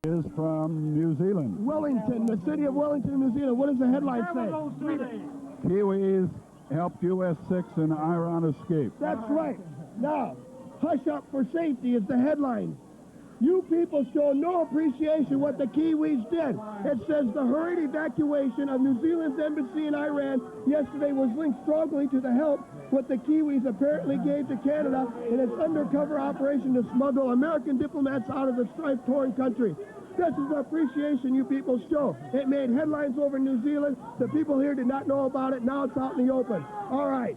Is from New Zealand. Wellington, the city of Wellington, New Zealand. What does the headline say? Read it. Kiwis helped US 6 in Iran escape. That's right. Now, hush up for safety is the headline. You people show no appreciation what the Kiwis did. It says the hurried evacuation of New Zealand's embassy in Iran yesterday was linked strongly to the help what the Kiwis apparently gave to Canada in its undercover operation to smuggle American diplomats out of the strife-torn country. This is the appreciation you people show. It made headlines over New Zealand. The people here did not know about it. Now it's out in the open. All right.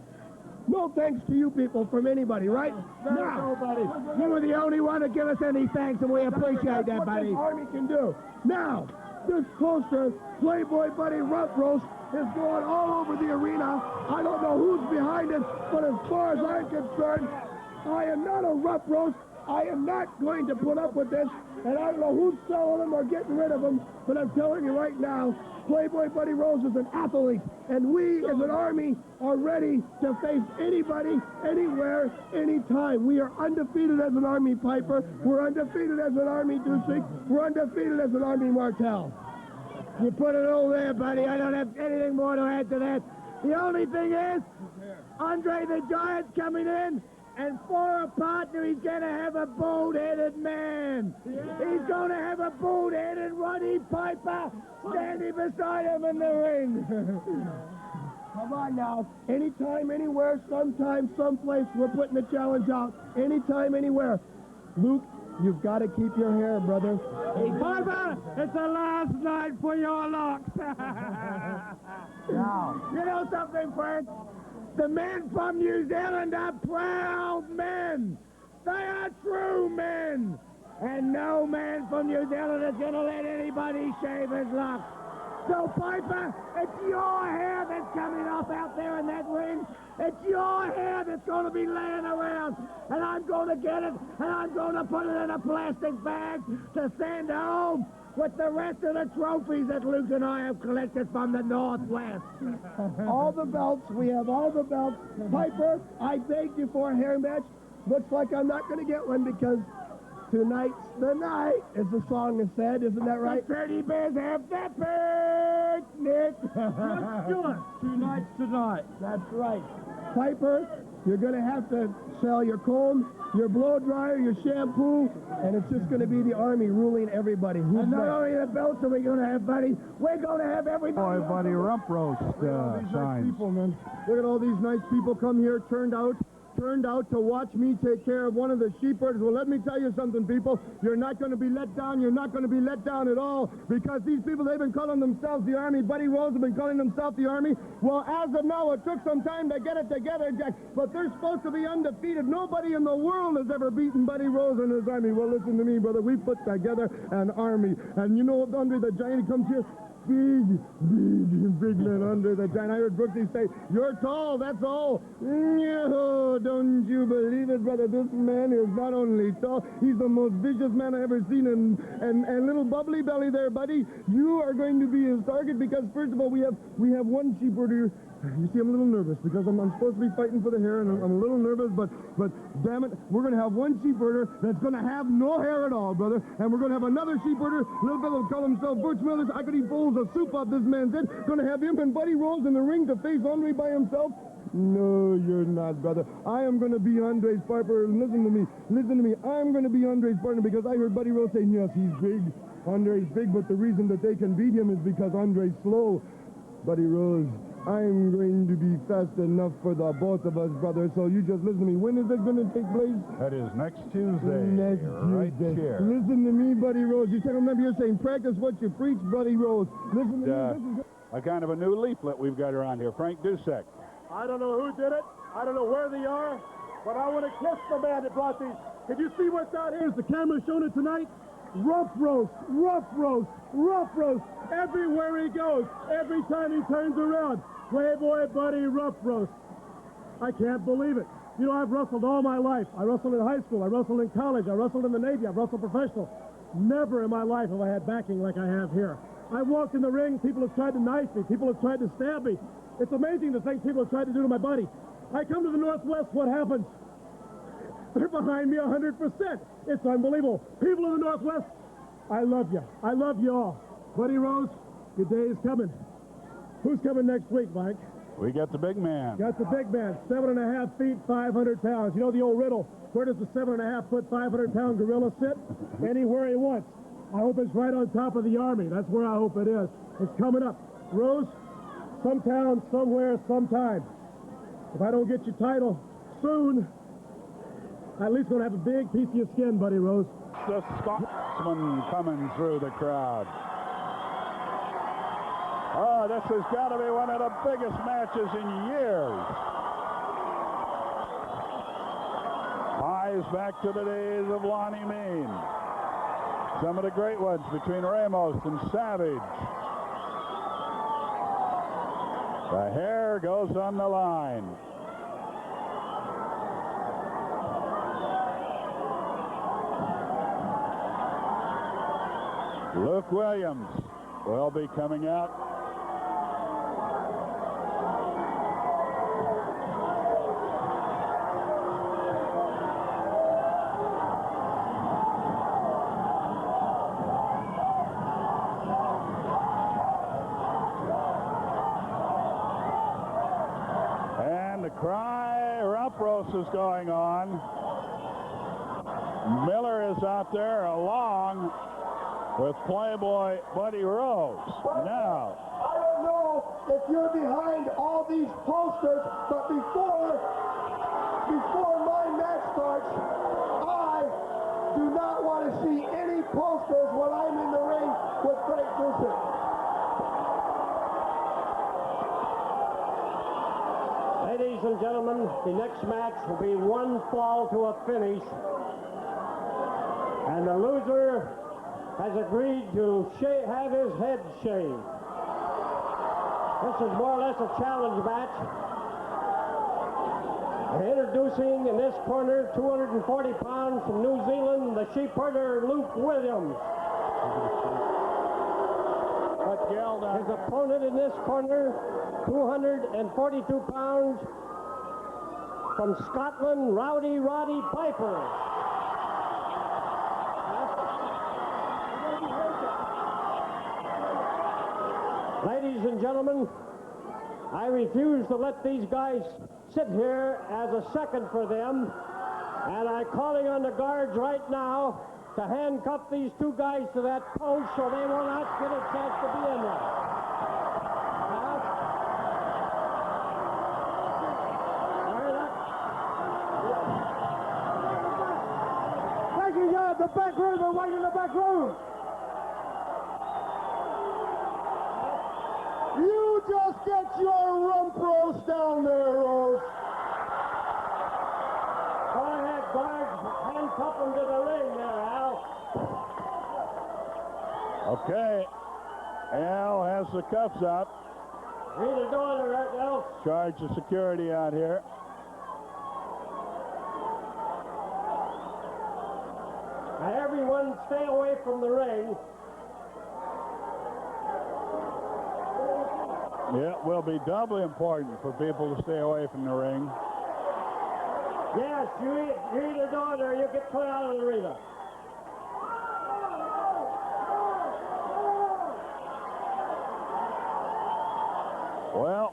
No thanks to you people from anybody, right? No, buddy. You were the only one to give us any thanks, and we appreciate that, buddy. What this Army can do. Now, this poster, Playboy Buddy Rose, is going all over the arena. I don't know who's behind it, but as far as I'm concerned, I am not a rough roast. I am not going to put up with this, and I don't know who's selling them or getting rid of them, but I'm telling you right now, Playboy Buddy Rose is an athlete, and we as an Army are ready to face anybody, anywhere, anytime. We are undefeated as an Army Piper. We're undefeated as an Army Dusik. We're undefeated as an Army Martel. You put it all there, buddy. I don't have anything more to add to that. The only thing is, Andre the Giant's coming in, and for a partner, he's going to have a bald-headed man. Yeah. He's going to have a bald-headed Roddy Piper standing beside him in the ring. Come on now. Anytime, anywhere, sometime, someplace, we're putting the challenge out. Anytime, anywhere. Luke, you've got to keep your hair, brother. Hey, Piper, it's the last night for your locks. Now. You know something, Frank? The men from New Zealand are proud men. They are true men. And no man from New Zealand is going to let anybody shave his locks. So, Piper, it's your hair that's coming off out there in that ring. It's your hair that's going to be laying around. And I'm going to get it, and I'm going to put it in a plastic bag to send home with the rest of the trophies that Luke and I have collected from the Northwest. All the belts. We have all the belts. Piper, I begged you for a hair match. Looks like I'm not going to get one because tonight's the night, as the song is said. Isn't that right? The teddy bears have their picnic. Let's do it. Tonight's tonight. That's right. Piper, you're going to have to sell your comb, your blow dryer, your shampoo, and it's just going to be the Army ruling everybody. Who's and not next? only the belts are we going to have, buddy, we're going to have everybody. Boy, Buddy Rump Roast signs. Nice people, man. Look at all these nice people come here, turned out to watch me take care of one of the sheepherders. Well, let me tell you something, people. You're not going to be let down. You're not going to be let down at all because these people, they've been calling themselves the Army. Buddy Rose have been calling themselves the Army. Well, as of now, it took some time to get it together, Jack, but they're supposed to be undefeated. Nobody in the world has ever beaten Buddy Rose and his Army. Well, listen to me, brother. We put together an Army. And you know, Andre the Giant comes here. Big man under the giant. I heard Brooksy say, you're tall, that's all. No, don't you believe it, brother? This man is not only tall, he's the most vicious man I ever seen. And little bubbly belly there, buddy, you are going to be his target because, first of all, we have one sheepherder. You see, I'm a little nervous because I'm supposed to be fighting for the hair, and I'm a little nervous, but damn it, we're going to have one sheepherder that's going to have no hair at all, brother, and we're going to have another sheepherder, little fellow call himself Butch Millers. I could eat bowls of soup off this man's head. Going to have him and Buddy Rose in the ring to face Andre by himself. No, you're not, brother. I am going to be Andre's partner. Listen to me. I'm going to be Andre's partner because I heard Buddy Rose saying, yes, he's big. Andre's big, but the reason that they can beat him is because Andre's slow. Buddy Rose, I'm going to be fast enough for the both of us, brother, so you just listen to me. When is it going to take place? That is next Tuesday. Next right Tuesday. here. Listen to me, Buddy Rose. You remember you're saying, practice what you preach, Buddy Rose. Listen to me. A kind of a new leaflet we've got around here. Frank Dusek. I don't know who did it. I don't know where they are, but I want to kiss the man that brought these. Can you see what's out here? Is the camera showing it tonight? Rough roast, rough roast, rough roast. Everywhere he goes, every time he turns around. Playboy Buddy Rough Roast. I can't believe it. You know, I've wrestled all my life. I wrestled in high school. I wrestled in college. I wrestled in the Navy. I've wrestled professional. Never in my life have I had backing like I have here. I walked in the ring. People have tried to knife me. People have tried to stab me. It's amazing the things people have tried to do to my body. I come to the Northwest. What happens? They're behind me 100%. It's unbelievable. People of the Northwest, I love you. I love you all. Buddy Rose, your day is coming. Who's coming next week, Mike? We got the big man. Got the big man, 7.5 feet, 500 pounds. You know the old riddle, where does the 7.5 foot, 500 pound gorilla sit? Anywhere he wants. I hope it's right on top of the Army. That's where I hope it is. It's coming up. Rose, sometime, somewhere, sometime. If I don't get your title soon, I at least gonna have a big piece of your skin, Buddy Rose. The Scotsman coming through the crowd. Oh, this has got to be one of the biggest matches in years. Ties back to the days of Lonnie Mean. Some of the great ones between Ramos and Savage. The hair goes on the line. Luke Williams will be coming out. And the cry, Rumpros is going on. Miller is out there along with Playboy Buddy Rose. Now, I don't know if you're behind all these posters, but before my match starts, I do not want to see any posters while I'm in the ring with Frank Dusek. Ladies and gentlemen, the next match will be one fall to a finish. And the loser has agreed to have his head shaved. This is more or less a challenge match. Introducing in this corner, 240 pounds from New Zealand, the sheepherder Luke Williams. His opponent in this corner, 242 pounds from Scotland, Roddy Piper. Ladies and gentlemen, I refuse to let these guys sit here as a second for them, and I'm calling on the guards right now to handcuff these two guys to that post so they will not get a chance to be in there. Thank you, yeah, the back room, they're waiting in the back room. You just get your rump roast down there, Rose. Go ahead, guards. Handcuff them to the ring there, Al. okay, Al has the cuffs up. Read the door there, Al. Charge of security out here. Now, everyone stay away from the ring. Yeah, it will be doubly important for people to stay away from the ring. Yes, you read the door there. You get clear out of the arena. Well,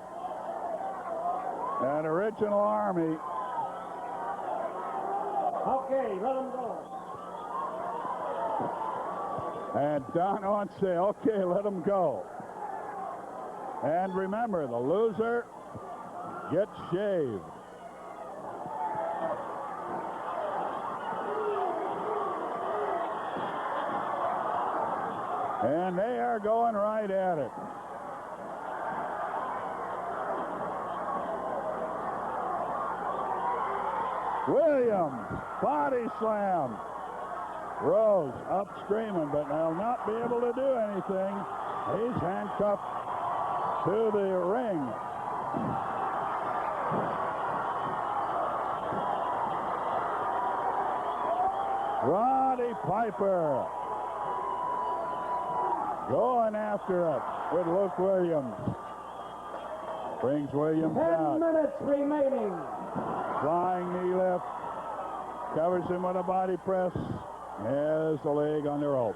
that original Army. Okay, let them go. And Don wants to say, okay, let them go. And remember, the loser gets shaved. And they are going right at it. Williams, body slam. Rose up screaming, but they'll not be able to do anything. He's handcuffed to the ring. Roddy Piper going after it with Luke Williams. Brings Williams 10 out. minutes remaining. Flying knee lift. Covers him with a body press. Has the leg on the rope.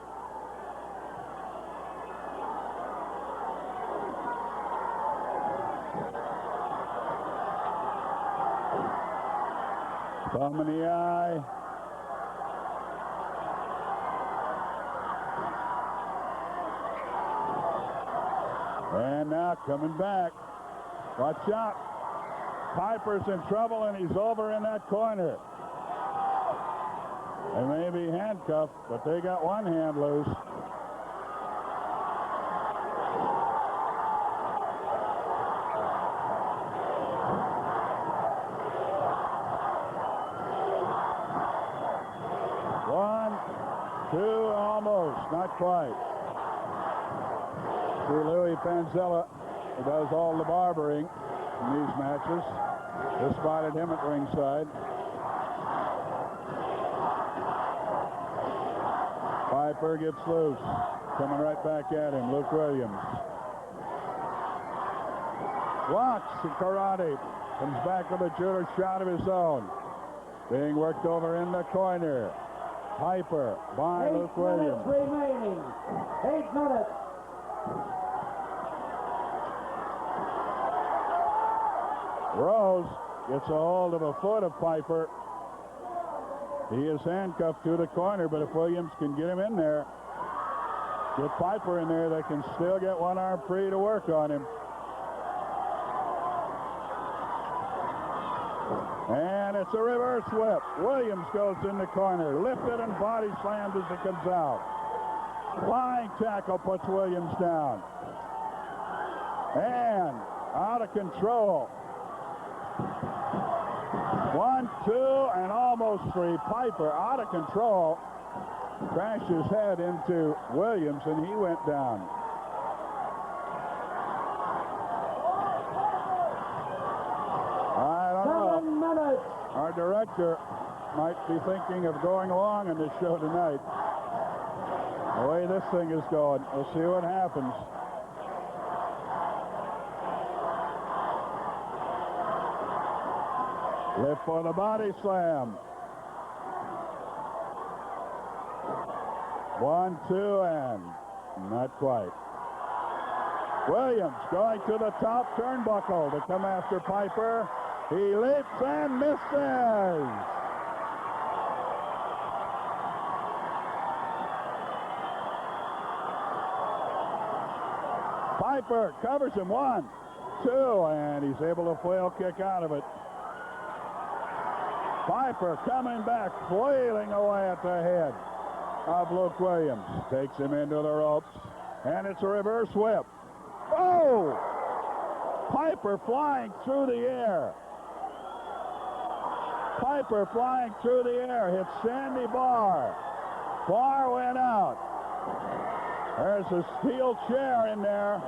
Thumb in the eye. And now coming back. Watch out. Piper's in trouble, and he's over in that corner. They may be handcuffed, but they got one hand loose. One, two, almost, not quite. See Louis Panzella, who does all the barbering in these matches. Just spotted him at ringside. Piper gets loose. Coming right back at him, Luke Williams. Blocks and karate. Comes back with a shooter shot of his own. Being worked over in the corner. Piper by Luke Williams. 8 minutes remaining. 8 minutes. Rose gets a hold of a foot of Piper. He is handcuffed to the corner, but if Williams can get him in there, get Piper in there, they can still get one arm free to work on him. And it's a reverse whip. Williams goes in the corner, lifted and body slammed as he comes out. Flying tackle puts Williams down. And out of control. 1, 2, and almost 3. Piper out of control. Crashed his head into Williams, and he went down. I don't know. 7 minutes. Our director might be thinking of going along on this show tonight. The way this thing is going, we'll see what happens. Lift for the body slam. 1, 2, and not quite. Williams going to the top turnbuckle to come after Piper. He leaps and misses. Piper covers him. 1, 2, and he's able to flail kick out of it. Piper coming back, flailing away at the head of Luke Williams. Takes him into the ropes, and it's a reverse whip. Oh! Piper flying through the air. Piper flying through the air, hits Sandy Barr. Barr went out. There's a steel chair in there,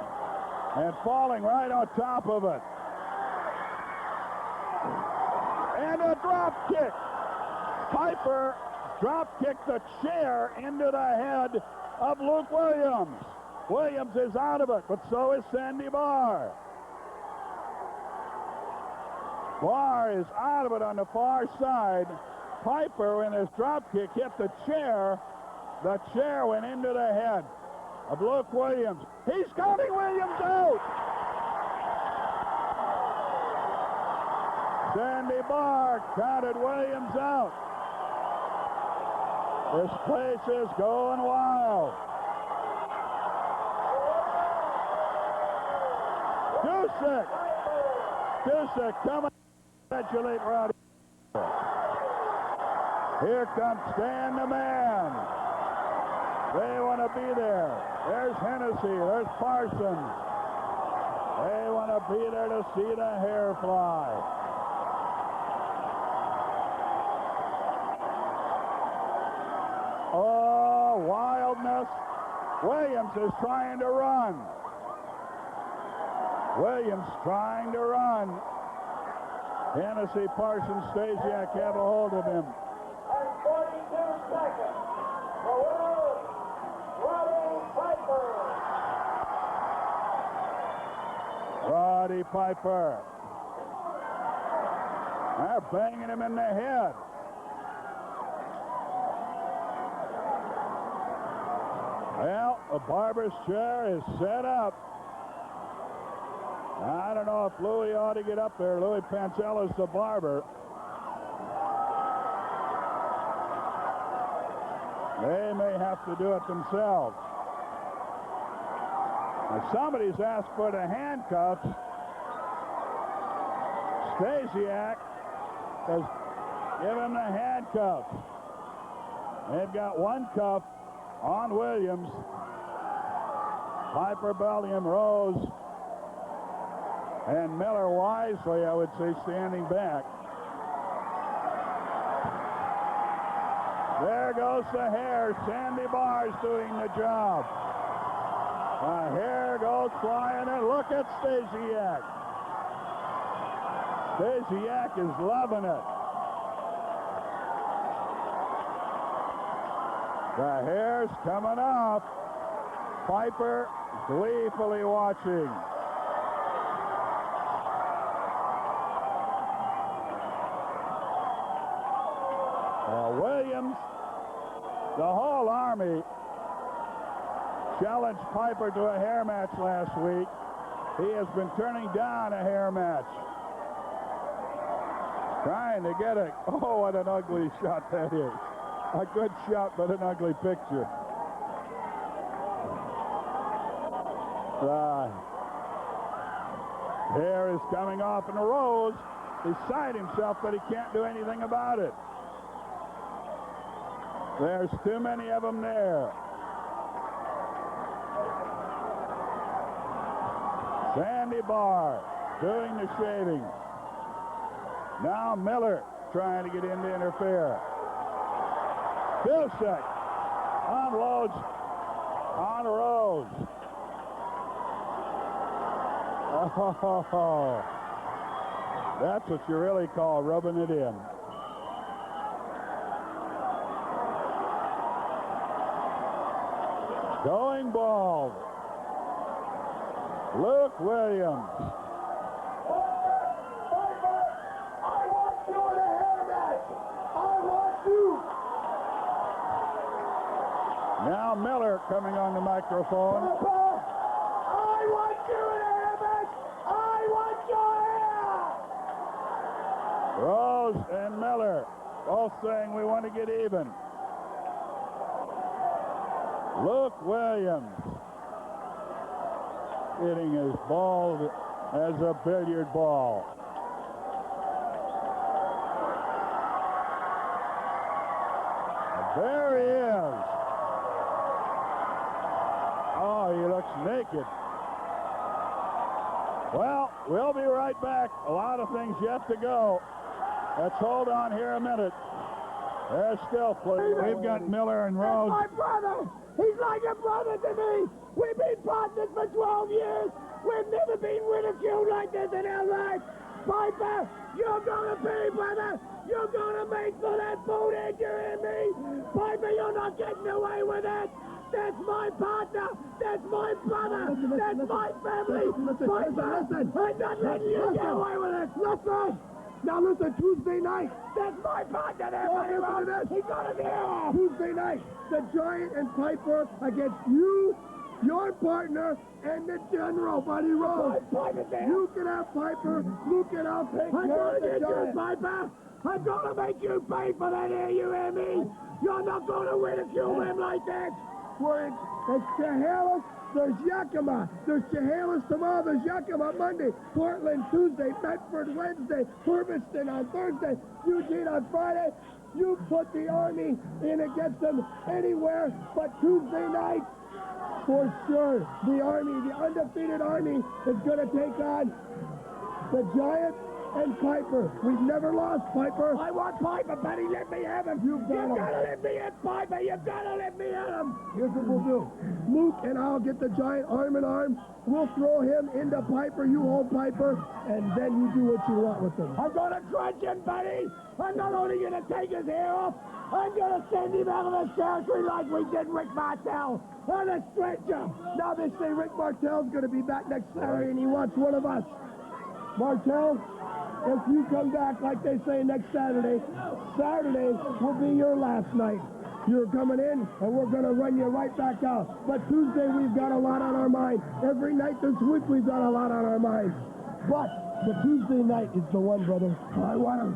and falling right on top of it. And a drop kick. Piper drop kicked the chair into the head of Luke Williams. Williams is out of it, but so is Sandy Barr. Barr is out of it on the far side. Piper, when his drop kick hit the chair went into the head of Luke Williams. He's counting Williams out. Sandy Barr counted Williams out. This place is going wild. Dusek coming to congratulate Roddy. Here comes Stan the Man. They want to be there. There's Hennessy. There's Parsons. They want to be there to see the hair fly. Oh, wildness. Williams is trying to run. Williams trying to run. Hennessy, Parsons, Stasiak have a hold of him. And 42 seconds. The winner, Roddy Piper. Roddy Piper. They're banging him in the head. Well, the barber's chair is set up. I don't know if Louis ought to get up there. Louis Panzella's the barber. have to do it themselves. Now, somebody's asked for the handcuffs. Stasiak has given the handcuffs. They've got one cuff on Williams. Piper, Belliam, Rose, and Miller wisely, I would say, standing back. There goes the hair. Sandy Barr's doing the job. The hair goes flying, and look at Stasiak. Stasiak is loving it. The hair's coming off. Piper gleefully watching. Williams, the whole Army challenged Piper to a hair match last week. He has been turning down a hair match. Trying to get it. Oh, what an ugly shot that is. A good shot, but an ugly picture. The hair is coming off, and Rose beside himself, but he can't do anything about it. There's too many of them there. Sandy Barr doing the shaving. Now Miller trying to get in to interfere. Vilsack unloads on Rose. Oh, that's what you really call rubbing it in. Going bald. Luke Williams. I want you in a hair match. I want you. Now Miller coming on the microphone. Papa, I want you in a hair match. I want your hair. Rose and Miller both saying we want to get even. Luke Williams hitting as bald as a billiard ball. There he is. Oh, he looks naked. Well, we'll be right back. A lot of things yet to go. Let's hold on here a minute. There's still plenty. We've got Miller and Rose. My brother. He's like a brother to me. We've been partners for 12 years. We've never been ridiculed like this in our life. Piper, you're gonna pay, brother. You're gonna make for that boot edge, you hear me? Piper, you're not getting away with it. That's my partner. That's my brother. That's my family. Piper, I'm not letting you get away with it. Listen. Now listen, Tuesday night. That's my partner there, buddy Rose. He got it there. Tuesday night, the Giant and Piper against you, your partner, and the General, Buddy Rose. You can have Piper, you can have I'm gonna get you, Piper. I'm gonna make you pay for that here, you hear me? You're not gonna ridicule him like that. It's Chehalis, there's Yakima, there's Chehalis tomorrow, there's Yakima Monday, Portland Tuesday, Bedford Wednesday, Hermiston on Thursday, Eugene on Friday. You put the Army in against them anywhere but Tuesday night. For sure, the Army, the undefeated Army, is going to take on the Giant and Piper. We've never lost, Piper. I want Piper, buddy. Let me have him. You've gotta let me in, Piper. You've gotta let me in him. Here's what we'll do. Luke and I'll get the Giant arm in arm. We'll throw him into Piper. You hold Piper, and then you do what you want with him. I'm gonna crunch him, buddy. I'm not only gonna take his hair off, I'm gonna send him out of the territory like we did Rick Martel on a stretcher. Now they say Rick Martel's going to be back next Saturday, and he wants one of us. Martel, if you come back, like they say, next Saturday, Saturday will be your last night. You're coming in, and we're going to run you right back out. But Tuesday, we've got a lot on our mind. Every night this week, we've got a lot on our minds. But the Tuesday night is the one, brother. I want him.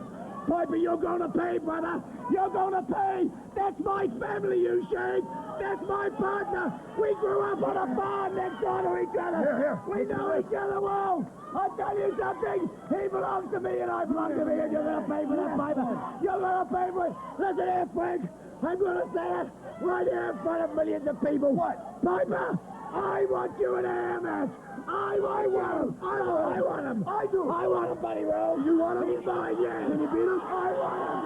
Piper, you're gonna pay, brother. You're gonna pay. That's my family, you shake. That's my partner. We grew up on a farm next door to each other. Here. We know each other well. I'll tell you something. He belongs to me and I belong to me, and you're going to pay for that, Piper. You're going to pay for it. Listen here, Frank. I'm going to say it right here in front of millions of people. What? Piper, I want you in a hair match. I want him. I want him. I do. I want him, Buddy Rose. You want him? He's mine, yes. Can you beat him? I want him.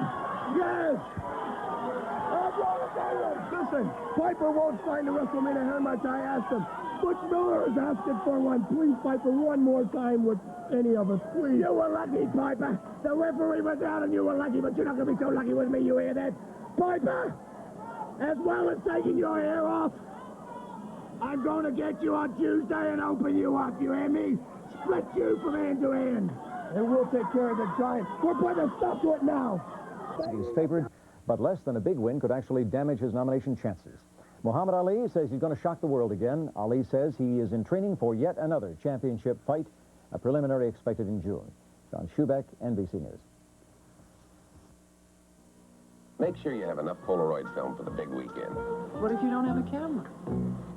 Yes. I'm going to tell you. Listen, Piper won't sign the WrestleMania hair match. I asked him. Butch Miller is asking for one. Please, Piper, one more time with any of us, please. You were lucky, Piper. The referee was out and you were lucky, but you're not going to be so lucky with me, you hear that? Piper, as well as taking your hair off, I'm going to get you on Tuesday and open you up, you hear me? Split you from end to end. And we'll take care of the Giant. We're putting a stop to it now. He's favored, but less than a big win could actually damage his nomination chances. Muhammad Ali says he's going to shock the world again. Ali says he is in training for yet another championship fight, a preliminary expected in June. John Schubeck, NBC News. Make sure you have enough Polaroid film for the big weekend. What if you don't have a camera?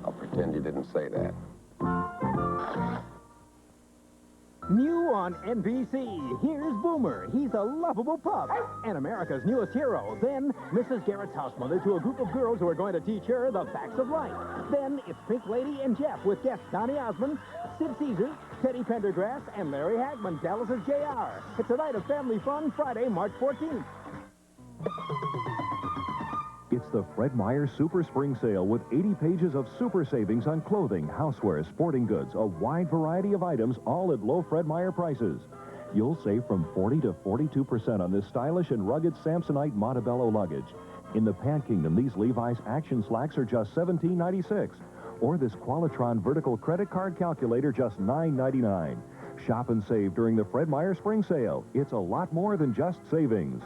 I'll pretend you didn't say that. New on NBC, here's Boomer. He's a lovable pup and America's newest hero. Then, Mrs. Garrett's house mother to a group of girls who are going to teach her the facts of life. Then, it's Pink Lady and Jeff with guests Donny Osmond, Sid Caesar, Teddy Pendergrass, and Larry Hagman, Dallas's JR. It's a night of family fun, Friday, March 14th. It's the Fred Meyer Super Spring Sale with 80 pages of super savings on clothing, housewares, sporting goods, a wide variety of items, all at low Fred Meyer prices. You'll save from 40 to 42% on this stylish and rugged Samsonite Montebello luggage. In the Pant Kingdom, these Levi's Action Slacks are just $17.96. Or this Qualitron vertical credit card calculator, just $9.99. Shop and save during the Fred Meyer Spring Sale. It's a lot more than just savings.